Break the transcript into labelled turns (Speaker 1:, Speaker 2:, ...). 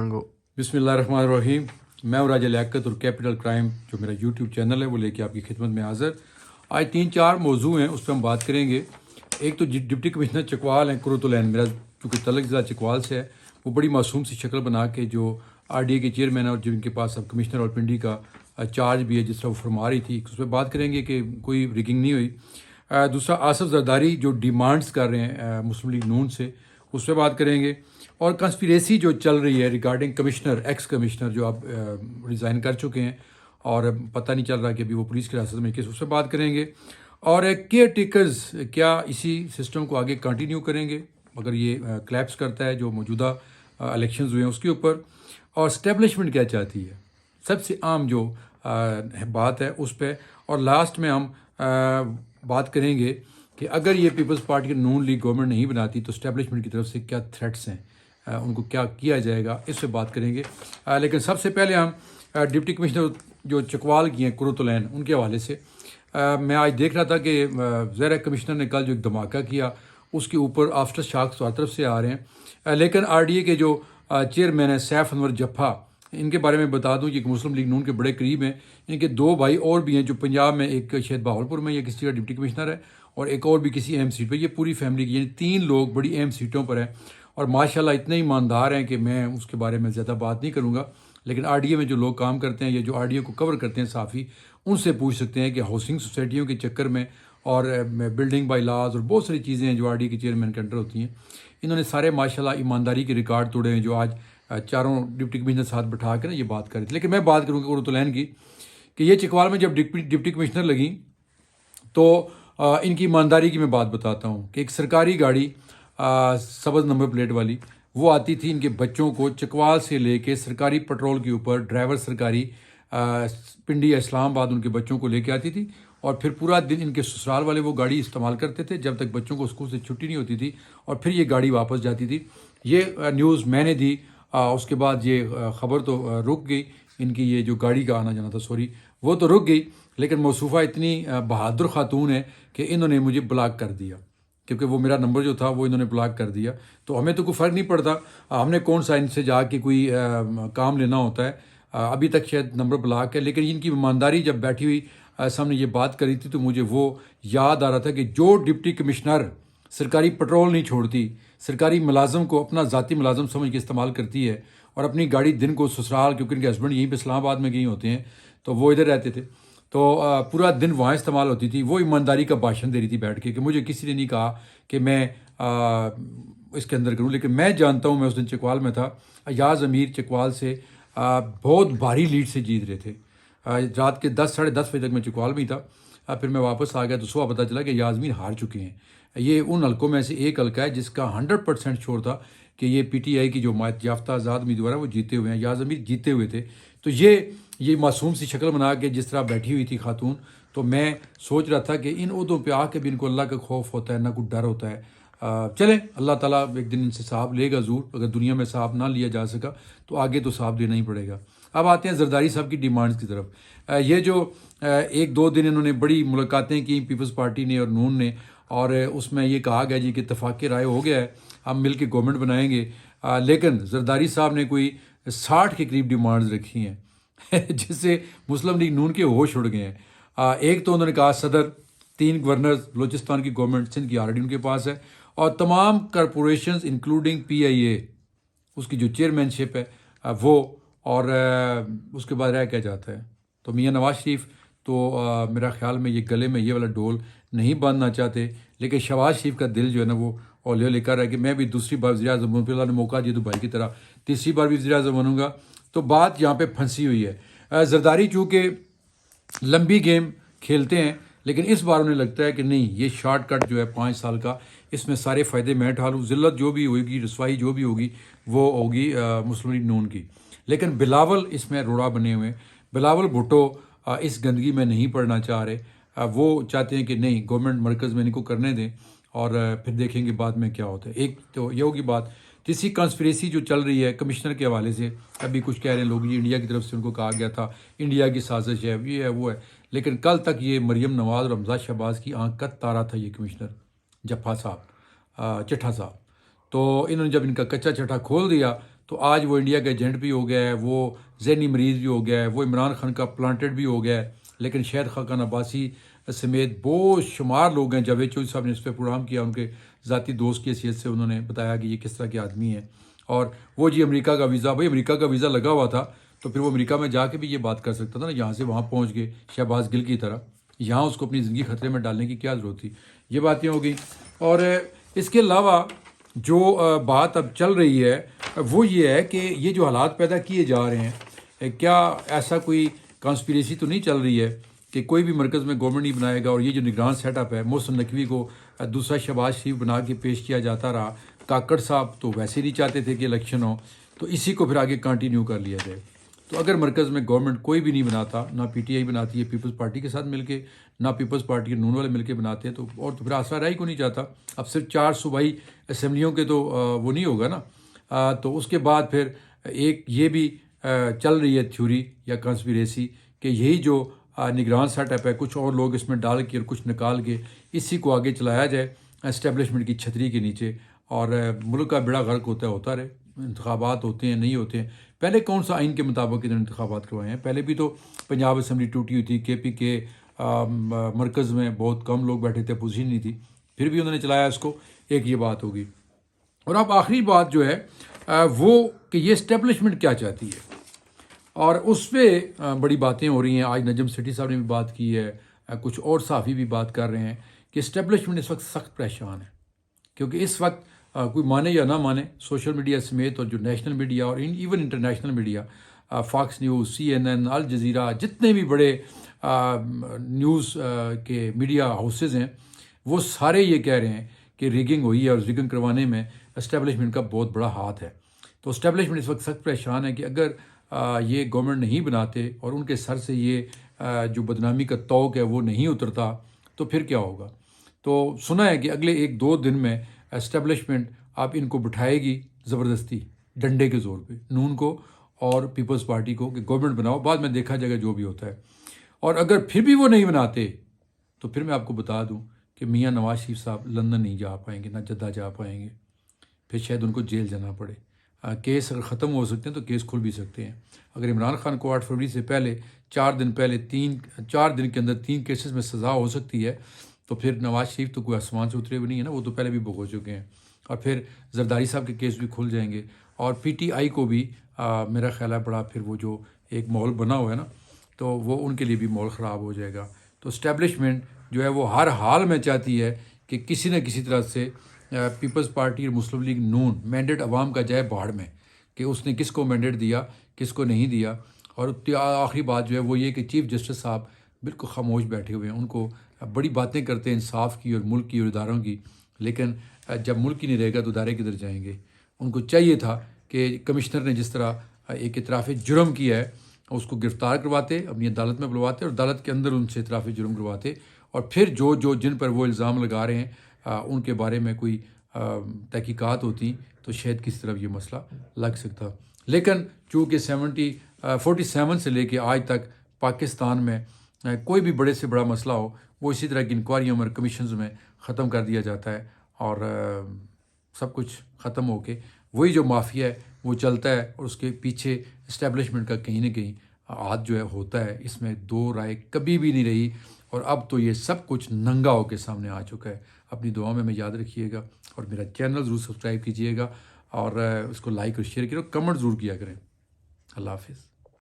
Speaker 1: बिस्मिल्लाहिर्रहमानिर्रहीम। मैं और राजा लियाकत और कैपिटल क्राइम जो मेरा यूट्यूब चैनल है वो लेके आपकी खिदमत में हाज़िर। आज 3-4 मौजू हैं, उस पर हम बात करेंगे। एक तो डिप्टी कमिश्नर चकवाल हैं कुर्तुलैन, मेरा चूँकि तलक ज़िला चकवाल से है, वो बड़ी मासूम सी शक्ल बना के जो RDA के चेयरमैन है और जिनके पास अब कमिश्नर और पिंडी का चार्ज भी है, जिस तरह वो फरमा रही थी, उस पर बात करेंगे कि कोई रिगिंग नहीं हुई। दूसरा आसफ जरदारी जो डिमांड्स कर रहे हैं मुस्लिम लीग नून से, उस पर बात करेंगे। और कंस्पिरेसी जो चल रही है रिगार्डिंग कमिश्नर, एक्स कमिश्नर जो अब रिज़ाइन कर चुके हैं और पता नहीं चल रहा कि अभी वो पुलिस की हिरासत में किस, उस पर बात करेंगे। और केयर टेकर्स क्या इसी सिस्टम को आगे कंटिन्यू करेंगे अगर ये क्लैप्स करता है जो मौजूदा इलेक्शंस हुए हैं उसके ऊपर। और स्टैब्लिशमेंट क्या चाहती है, सबसे आम जो बात है उस पर। और लास्ट में हम बात करेंगे कि अगर ये पीपल्स पार्टी की नून लीग गवर्नमेंट नहीं बनाती तो स्टैब्लिशमेंट की तरफ से क्या थ्रेट्स हैं, उनको क्या किया जाएगा, इस पर बात करेंगे। लेकिन सबसे पहले हम डिप्टी कमिश्नर जो चकवाल की हैं कुर्तुलैन, उनके हवाले से मैं आज देख रहा था कि ज़रा कमिश्नर ने कल जो एक धमाका किया उसके ऊपर आफ्टर शॉक्स हर तरफ से आ रहे हैं। लेकिन RDA के जो चेयरमैन है सैफ अनवर जफ़ा, इनके बारे में बता दूं कि मुस्लिम लीग नून के बड़े करीब हैं। इनके 2 भाई और भी हैं जो पंजाब में, एक शायद बहावलपुर में या किसी जगह डिप्टी कमिश्नर है और एक और भी किसी अहम सीट पर। ये पूरी फैमिली की यानी 3 लोग बड़ी अहम सीटों पर हैं और माशाल्लाह इतने ईमानदार हैं कि मैं उसके बारे में ज़्यादा बात नहीं करूँगा। लेकिन RDA में जो लोग काम करते हैं या जो RDA को कवर करते हैं साफ़ी, उनसे पूछ सकते हैं कि हाउसिंग सोसाइटियों के चक्कर में और बिल्डिंग बाई लॉज और बहुत सारी चीज़ें हैं जो RDA के चेयरमैन के अंडर होती हैं, इन्होंने सारे माशाल्लाह ईमानदारी के रिकॉर्ड तोड़े हैं जो आज चारों डिप्टी कमिश्नर साथ बैठा कर ना ये बात कर रही थी। लेकिन मैं बात करूँगा कुर्तुलैन की कि ये चकवाल में जब डिप्टी कमिश्नर लगी तो इनकी ईमानदारी की मैं बात बताता हूँ कि एक सरकारी गाड़ी सब्ज़ नंबर प्लेट वाली वो आती थी इनके बच्चों को चकवाल से लेके सरकारी पेट्रोल के ऊपर, ड्राइवर सरकारी पिंडी इस्लामाबाद उनके बच्चों को लेके आती थी और फिर पूरा दिन इनके ससुराल वाले वो गाड़ी इस्तेमाल करते थे जब तक बच्चों को स्कूल से छुट्टी नहीं होती थी और फिर ये गाड़ी वापस जाती थी। ये न्यूज़ मैंने दी, उसके बाद ये ख़बर तो रुक गई, इनकी ये जो गाड़ी का आना जाना था वो तो रुक गई। लेकिन मौसूफ़ा इतनी बहादुर खातून है कि इन्होंने मुझे ब्लॉक कर दिया, क्योंकि वो मेरा नंबर जो था वो इन्होंने ब्लॉक कर दिया। तो हमें तो कोई फ़र्क नहीं पड़ता, हमने कौन सा इनसे जाके कोई काम लेना होता है। अभी तक शायद नंबर ब्लॉक है, लेकिन इनकी ईमानदारी जब बैठी हुई सामने ये बात करी थी तो मुझे वो याद आ रहा था कि जो डिप्टी कमिश्नर सरकारी पेट्रोल नहीं छोड़ती, सरकारी मुलाजम को अपना ज़ाती मुलाजम समझ के इस्तेमाल करती है और अपनी गाड़ी दिन को ससुराल, क्योंकि इनके हस्बैंड यहीं पे इस्लामाबाद में गए होते हैं तो वो इधर रहते थे, तो पूरा दिन वहाँ इस्तेमाल होती थी। वो ईमानदारी का भाषण दे रही थी बैठ के कि मुझे किसी ने नहीं कहा कि मैं इसके अंदर करूँ। लेकिन मैं जानता हूँ, मैं उस दिन चकवाल में था, अयाज अमीर चकवाल से बहुत भारी लीड से जीत रहे थे। रात के 10 साढ़े 10 बजे तक मैं चकवाल में ही था। फिर मैं वापस आ गया तो सुबह पता चला कि याजमीन हार चुके हैं। ये उन हलकों में से एक हल्का है जिसका 100% श्योर था कि ये PTI की जो मात याफ्ता आज़ाद उम्मीदवार है वो जीते हुए हैं, याजमीर जीते हुए थे। तो ये मासूम सी शक्ल बना के जिस तरह बैठी हुई थी खातून, तो मैं सोच रहा था कि इन उहदों पे आके भी इनको अल्लाह का खौफ होता है, ना कोई डर होता है। चलें, अल्लाह ताला एक दिन इनसे साहब लेगा ज़रूर। अगर दुनिया में साहब ना लिया जा सका तो आगे तो साहब देना ही पड़ेगा। अब आते हैं जरदारी साहब की डिमांड्स की तरफ। ये जो 1-2 दिन इन्होंने बड़ी मुलाकातें की पीपल्स पार्टी ने और नून ने, और उसमें ये कहा गया जी कि इत्तफाक़ राय हो गया है, हम मिल के गवर्नमेंट बनाएंगे। लेकिन जरदारी साहब ने कोई 60 के करीब डिमांड्स रखी हैं जिससे मुस्लिम लीग नून के होश उड़ गए हैं। एक तो उन्होंने कहा सदर, 3 गवर्नर बलूचिस्तान की गवर्नमेंट सिंध की ऑलरेडी उनके पास है, और तमाम कॉरपोरेशंस इंक्लूडिंग PIA उसकी जो चेयरमैनशिप है वो, और उसके बाद रह क्या जाता है। तो मियाँ नवाज शरीफ तो मेरा ख्याल में ये गले में ये वाला डोल नहीं बांधना चाहते, लेकिन शहबाज शरीफ का दिल जो है ना वो औलिया लेकर है कि मैं भी दूसरी बार वज़ीर-ए-आज़म बनूँ। फिर ने मौका दिया तो भाई की तरह तीसरी बार भी वज़ीर-ए-आज़म बनूँगा। तो बात यहाँ पे फंसी हुई है। जरदारी चूँकि लंबी गेम खेलते हैं, लेकिन इस बार उन्हें लगता है कि नहीं, ये शॉर्टकट जो है 5 साल का, इसमें सारे फ़ायदे मैं उठा लूँ, ज़िल्लत जो भी होगी, रसवाई जो भी होगी वो होगी मुस्लिम लीग नून की। लेकिन बिलावल इसमें रोड़ा बने हुए हैं। बिलावल भुट्टो इस गंदगी में नहीं पड़ना चाह रहे। वो चाहते हैं कि नहीं, गवर्नमेंट मरकज़ में इनको करने दें और फिर देखेंगे बाद में क्या होता है। एक तो ये होगी बात। तीसरी कंस्पिरेसी जो चल रही है कमिश्नर के हवाले से, अभी कुछ कह रहे हैं लोग ये इंडिया की तरफ से उनको कहा गया था, इंडिया की साजिश है, ये है वो है। लेकिन कल तक ये मरियम नवाज़ और हमजा शहबाज की आंख का तारा था ये कमिश्नर जफ़ा साहब, चिट्ठा साहब। तो इन्होंने जब इनका कच्चा चट्टा खोल दिया تو آج وہ انڈیا کا ایجنٹ بھی ہو گیا ہے، وہ ذہنی مریض بھی ہو گیا ہے، وہ عمران خان کا پلانٹڈ بھی ہو گیا ہے، لیکن شاہد خاقان عباسی سمیت بہت شمار لوگ ہیں، جاوید چودھری صاحب نے اس پہ پروگرام کیا، ان کے ذاتی دوست کی حیثیت سے انہوں نے بتایا کہ یہ کس طرح کے آدمی ہیں، اور وہ جی امریکہ کا ویزا، بھائی امریکہ کا ویزا لگا ہوا تھا تو پھر وہ امریکہ میں جا کے بھی یہ بات کر سکتا تھا نا، یہاں سے وہاں پہنچ گئے شہباز گل کی طرح، یہاں اس کو اپنی زندگی خطرے میں ڈالنے کی کیا ضرورت تھی؟ یہ باتیں ہو گئی۔ اور اس کے علاوہ جو بات اب چل رہی ہے وہ یہ ہے کہ یہ جو حالات پیدا کیے جا رہے ہیں، کیا ایسا کوئی کانسپیریسی تو نہیں چل رہی ہے کہ کوئی بھی مرکز میں گورنمنٹ نہیں بنائے گا، اور یہ جو نگران سیٹ اپ ہے، محسن نقوی کو دوسرا شہباز شریف بنا کے پیش کیا جاتا رہا، کاکڑ صاحب تو ویسے نہیں چاہتے تھے کہ الیکشن ہو، تو اسی کو پھر آگے کنٹینیو کر لیا جائے۔ تو اگر مرکز میں گورنمنٹ کوئی بھی نہیں بناتا، نہ پی ٹی آئی بناتی ہے پیپلز پارٹی کے ساتھ مل کے، نہ پیپلز پارٹی کے نون والے مل کے بناتے ہیں، تو اور تو پھر آسرا رہ ہی کو نہیں چاہتا۔ اب صرف 4 صوبائی اسمبلیوں کے تو وہ نہیں ہوگا نا، تو اس کے بعد پھر ایک یہ بھی چل رہی ہے تھیوری یا کانسپیریسی کہ یہی جو نگران سیٹ اپ ہے، کچھ اور لوگ اس میں ڈال کے اور کچھ نکال کے اسی کو آگے چلایا جائے اسٹیبلشمنٹ کی چھتری کے نیچے، اور ملک کا بیڑا غرق ہوتا رہے۔ انتخابات ہوتے ہیں، نہیں ہوتے ہیں، پہلے کون سا آئین کے مطابق ادھر انتخابات کروائے ہیں؟ پہلے بھی تو پنجاب اسمبلی ٹوٹی ہوئی تھی، کے پی کے مرکز میں بہت کم لوگ بیٹھے تھے، اپوزیشن نہیں تھی، پھر بھی انہوں نے چلایا اس کو۔ ایک یہ بات ہوگی، اور اب آخری بات جو ہے وہ کہ یہ اسٹیبلشمنٹ کیا چاہتی ہے، اور اس پہ بڑی باتیں ہو رہی ہیں۔ آج نجم سیٹھی صاحب نے بھی بات کی ہے، کچھ اور صحافی بھی بات کر رہے ہیں کہ اسٹیبلشمنٹ اس وقت سخت پریشان ہے، کیونکہ اس وقت کوئی مانے یا نہ مانے، سوشل میڈیا سمیت اور جو نیشنل میڈیا اور even international media, Fox news, CNN، Al Jazeera, جتنے بھی بڑے نیوز کے میڈیا ہاؤسز ہیں، وہ سارے یہ کہہ رہے ہیں کہ ریگنگ ہوئی ہے، اور ریگنگ کروانے میں اسٹیبلشمنٹ کا بہت بڑا ہاتھ ہے۔ تو اسٹیبلشمنٹ اس وقت سخت پریشان ہے کہ اگر یہ گورنمنٹ نہیں بناتے اور ان کے سر سے یہ جو بدنامی کا طوق ہے وہ نہیں اترتا تو پھر کیا ہوگا؟ تو سنا ہے کہ اگلے 1-2 دن میں اسٹیبلشمنٹ آپ ان کو بٹھائے گی زبردستی ڈنڈے کے زور پہ، نون کو اور پیپلز پارٹی کو، کہ گورنمنٹ بناؤ، بعد میں دیکھا جائے گا جو بھی ہوتا ہے۔ اور اگر پھر بھی وہ نہیں بناتے تو پھر میں آپ کو بتا دوں کہ میاں نواز شریف صاحب لندن نہیں جا پائیں گے، نہ جدہ جا پائیں گے، پھر شاید ان کو جیل جانا پڑے۔ کیس اگر ختم ہو سکتے ہیں تو کیس کھل بھی سکتے ہیں۔ اگر عمران خان کو 8 فروری سے پہلے 4 دن پہلے 4 دن کے اندر 3 کیسز میں سزا ہو سکتی ہے، تو پھر نواز شریف تو کوئی آسمان سے اترے ہوئے نہیں ہے نا، وہ تو پہلے بھی بھگو چکے ہیں، اور پھر زرداری صاحب کے کیس بھی کھل جائیں گے، اور پی ٹی آئی کو بھی میرا خیال ہے بڑا پھر وہ جو ایک ماحول بنا ہوا ہے نا، تو وہ ان کے لیے بھی ماحول خراب ہو جائے گا۔ تو اسٹیبلشمنٹ جو ہے وہ ہر حال میں چاہتی ہے کہ کسی نہ کسی طرح سے پیپلز پارٹی اور مسلم لیگ نون مینڈیٹ عوام کا جائے باہر میں، کہ اس نے کس کو مینڈیٹ دیا، کس کو نہیں دیا۔ اور آخری بات جو ہے وہ یہ کہ چیف جسٹس صاحب بالکل خاموش بیٹھے ہوئے ہیں، ان کو بڑی باتیں کرتے ہیں انصاف کی اور ملک کی اور اداروں کی، لیکن جب ملک ہی نہیں رہے گا تو ادارے کدھر جائیں گے؟ ان کو چاہیے تھا کہ کمشنر نے جس طرح ایک اعتراف جرم کیا ہے اس کو گرفتار کرواتے، اپنی عدالت میں بلواتے، اور عدالت کے اندر ان سے اعتراف جرم کرواتے، اور پھر جو جن پر وہ الزام لگا رہے ہیں ان کے بارے میں کوئی تحقیقات ہوتی تو شاید کسی طرح یہ مسئلہ لگ سکتا۔ لیکن چونکہ 47 سے لے کے آج تک پاکستان میں کوئی بھی بڑے سے بڑا مسئلہ ہو وہ اسی طرح کی انکوائریوں میں، کمیشنز میں ختم کر دیا جاتا ہے، اور سب کچھ ختم ہو کے وہی جو مافیا ہے وہ چلتا ہے، اور اس کے پیچھے اسٹیبلشمنٹ کا کہیں نہ کہیں ہاتھ جو ہے ہوتا ہے۔ اس میں دو رائے کبھی بھی نہیں رہی، اور اب تو یہ سب کچھ ننگا ہو کے سامنے آ چکا ہے۔ اپنی دعاؤں میں یاد رکھیے گا، اور میرا چینل ضرور سبسکرائب کیجیے گا، اور اس کو لائک اور شیئر کیجیے، کمنٹ ضرور کیا کریں۔ اللہ حافظ۔